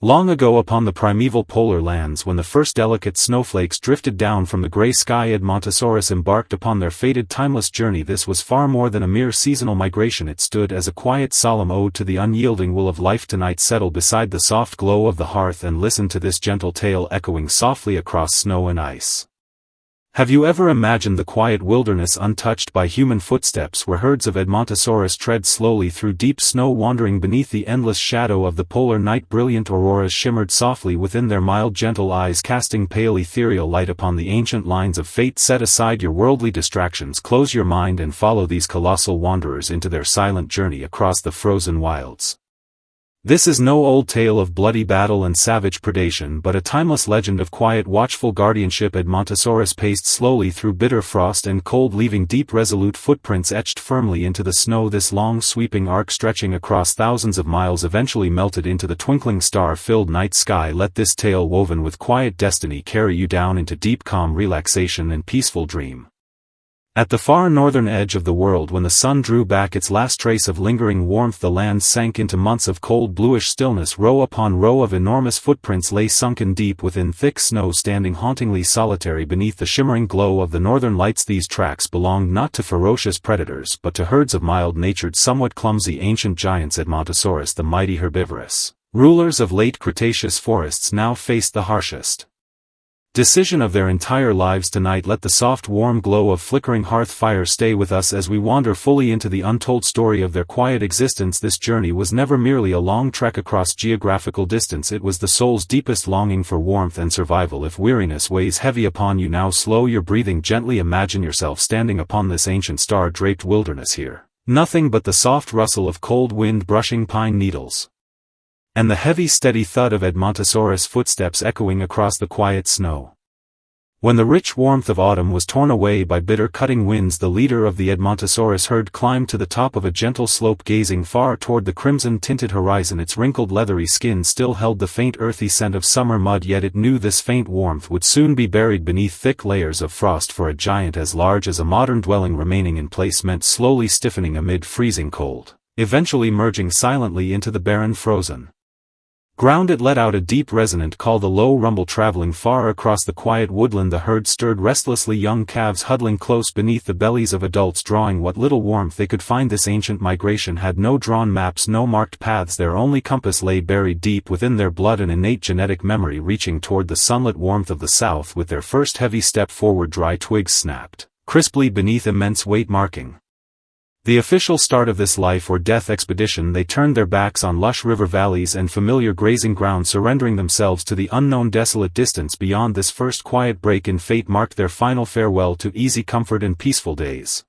Long ago upon the primeval polar lands when the first delicate snowflakes drifted down from the gray sky, Edmontosaurus embarked upon their fated timeless journey. This was far more than a mere seasonal migration. It stood as a quiet solemn ode to the unyielding will of life. Tonight settle beside the soft glow of the hearth and listen to this gentle tale echoing softly across snow and ice. Have you ever imagined the quiet wilderness untouched by human footsteps, where herds of Edmontosaurus tread slowly through deep snow, wandering beneath the endless shadow of the polar night? Brilliant auroras shimmered softly within their mild gentle eyes, casting pale ethereal light upon the ancient lines of fate. Set aside your worldly distractions, close your mind and follow these colossal wanderers into their silent journey across the frozen wilds. This is no old tale of bloody battle and savage predation, but a timeless legend of quiet watchful guardianship. Edmontosaurus paced slowly through bitter frost and cold, leaving deep resolute footprints etched firmly into the snow. This long sweeping arc stretching across thousands of miles eventually melted into the twinkling star-filled night sky. Let this tale woven with quiet destiny carry you down into deep calm relaxation and peaceful dream. At the far northern edge of the world, when the sun drew back its last trace of lingering warmth, the land sank into months of cold bluish stillness. Row upon row of enormous footprints lay sunken deep within thick snow, standing hauntingly solitary beneath the shimmering glow of the northern lights. These tracks belonged not to ferocious predators but to herds of mild-natured, somewhat clumsy ancient giants. Edmontosaurus, the mighty herbivorous rulers of late Cretaceous forests, now faced the harshest decision of their entire lives. Tonight let the soft warm glow of flickering hearth fire stay with us as we wander fully into the untold story of their quiet existence. This journey was never merely a long trek across geographical distance, it was the soul's deepest longing for warmth and survival. If weariness weighs heavy upon you now, slow your breathing gently. Imagine yourself standing upon this ancient star-draped wilderness here. Nothing but the soft rustle of cold wind brushing pine needles, and the heavy steady thud of Edmontosaurus footsteps echoing across the quiet snow. When the rich warmth of autumn was torn away by bitter cutting winds, the leader of the Edmontosaurus herd climbed to the top of a gentle slope, gazing far toward the crimson-tinted horizon. Its wrinkled leathery skin still held the faint earthy scent of summer mud, yet it knew this faint warmth would soon be buried beneath thick layers of frost. For a giant as large as a modern dwelling, remaining in place meant slowly stiffening amid freezing cold, eventually merging silently into the barren frozen ground. It let out a deep resonant call, the low rumble traveling far across the quiet woodland. The herd stirred restlessly, young calves huddling close beneath the bellies of adults, drawing what little warmth they could find. This ancient migration had no drawn maps, no marked paths. Their only compass lay buried deep within their blood, an innate genetic memory reaching toward the sunlit warmth of the south. With their first heavy step forward, dry twigs snapped crisply beneath immense weight, marking the official start of this life or death expedition. They turned their backs on lush river valleys and familiar grazing ground, surrendering themselves to the unknown. Desolate distance beyond. This first quiet break in fate marked their final farewell to easy comfort and peaceful days.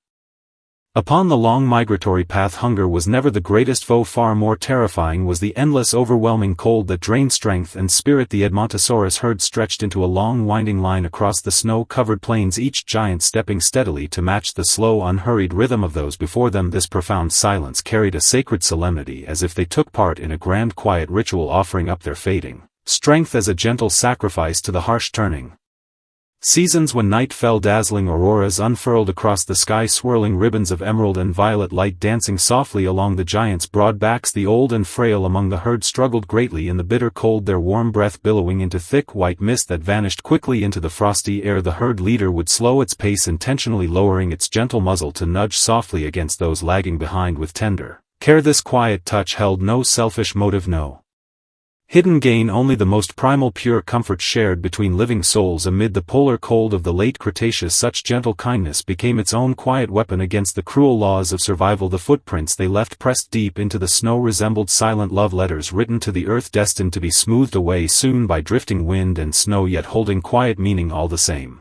Upon the long migratory path, hunger was never the greatest foe. Far more terrifying was the endless, overwhelming cold that drained strength and spirit. The Edmontosaurus herd stretched into a long winding line across the snow-covered plains, each giant stepping steadily to match the slow, unhurried rhythm of those before them. This profound silence carried a sacred solemnity, as if they took part in a grand quiet ritual, offering up their fading strength as a gentle sacrifice to the harsh turning seasons. When night fell, dazzling auroras unfurled across the sky, swirling ribbons of emerald and violet light dancing softly along the giants' broad backs. The old and frail among the herd struggled greatly in the bitter cold, their warm breath billowing into thick white mist that vanished quickly into the frosty air. The herd leader would slow its pace, intentionally lowering its gentle muzzle to nudge softly against those lagging behind with tender care. This quiet touch held no selfish motive, no hidden gain, only the most primal pure comfort shared between living souls amid the polar cold of the late Cretaceous. Such gentle kindness became its own quiet weapon against the cruel laws of survival. The footprints they left pressed deep into the snow resembled silent love letters written to the earth, destined to be smoothed away soon by drifting wind and snow, yet holding quiet meaning all the same.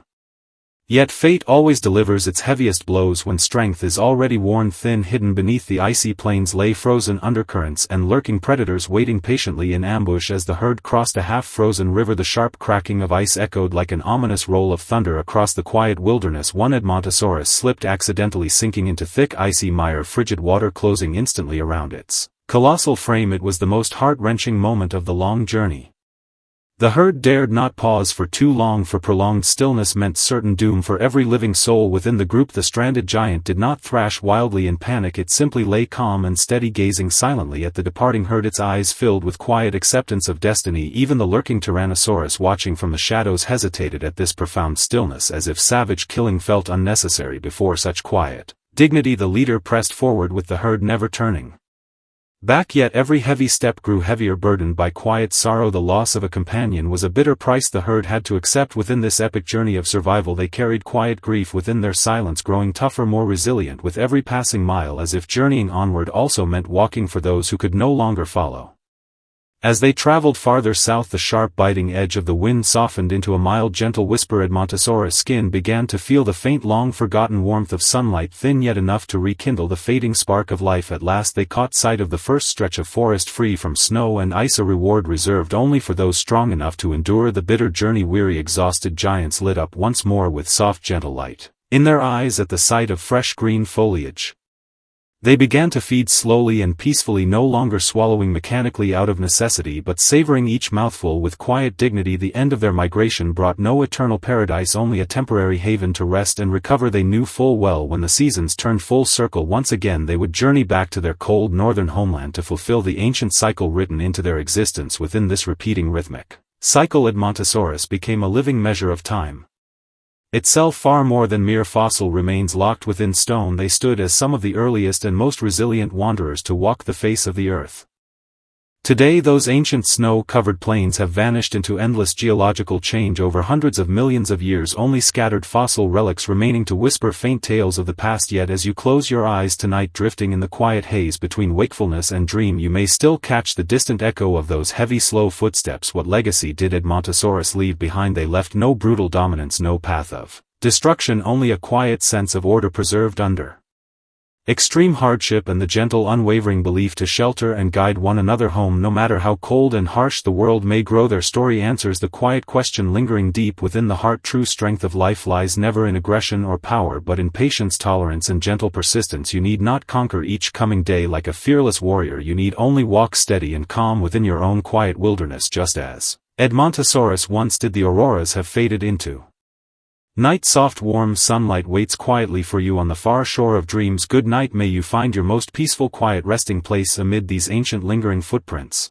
Yet fate always delivers its heaviest blows when strength is already worn thin. Hidden beneath the icy plains lay frozen undercurrents and lurking predators waiting patiently in ambush. As the herd crossed a half-frozen river, the sharp cracking of ice echoed like an ominous roll of thunder across the quiet wilderness. One Edmontosaurus slipped, accidentally sinking into thick icy mire, frigid water closing instantly around its colossal frame. It was the most heart-wrenching moment of the long journey. The herd dared not pause for too long, for prolonged stillness meant certain doom for every living soul within the group. The stranded giant did not thrash wildly in panic, it simply lay calm and steady, gazing silently at the departing herd, its eyes filled with quiet acceptance of destiny. Even the lurking Tyrannosaurus watching from the shadows hesitated at this profound stillness, as if savage killing felt unnecessary before such quiet dignity. The leader pressed forward with the herd, never turning back, yet every heavy step grew heavier, burdened by quiet sorrow. The loss of a companion was a bitter price the herd had to accept within this epic journey of survival. They carried quiet grief within their silence, growing tougher, more resilient with every passing mile, as if journeying onward also meant walking for those who could no longer follow. As they traveled farther south, the sharp biting edge of the wind softened into a mild, gentle whisper. Edmontosaurus' skin began to feel the faint, long-forgotten warmth of sunlight, thin yet enough to rekindle the fading spark of life. At last they caught sight of the first stretch of forest free from snow and ice, a reward reserved only for those strong enough to endure the bitter journey. Weary, exhausted giants lit up once more with soft, gentle light in their eyes at the sight of fresh green foliage. They began to feed slowly and peacefully, no longer swallowing mechanically out of necessity, but savoring each mouthful with quiet dignity. The end of their migration brought no eternal paradise, only a temporary haven to rest and recover. They knew full well when the seasons turned full circle once again, they would journey back to their cold northern homeland to fulfill the ancient cycle written into their existence. Within this repeating rhythmic cycle, Edmontosaurus became a living measure of time itself, far more than mere fossil remains locked within stone. They stood as some of the earliest and most resilient wanderers to walk the face of the earth. Today those ancient snow-covered plains have vanished into endless geological change over hundreds of millions of years, only scattered fossil relics remaining to whisper faint tales of the past. Yet as you close your eyes tonight, drifting in the quiet haze between wakefulness and dream, you may still catch the distant echo of those heavy, slow footsteps. What legacy did Edmontosaurus leave behind? They left no brutal dominance, no path of destruction, only a quiet sense of order preserved under extreme hardship, and the gentle, unwavering belief to shelter and guide one another home no matter how cold and harsh the world may grow. Their story answers the quiet question lingering deep within the heart. True strength of life lies never in aggression or power, but in patience, tolerance, and gentle persistence. You need not conquer each coming day like a fearless warrior, you need only walk steady and calm within your own quiet wilderness. Just as Edmontosaurus once did, the auroras have faded into night. Soft warm sunlight waits quietly for you on the far shore of dreams. Good night, may you find your most peaceful quiet resting place amid these ancient lingering footprints.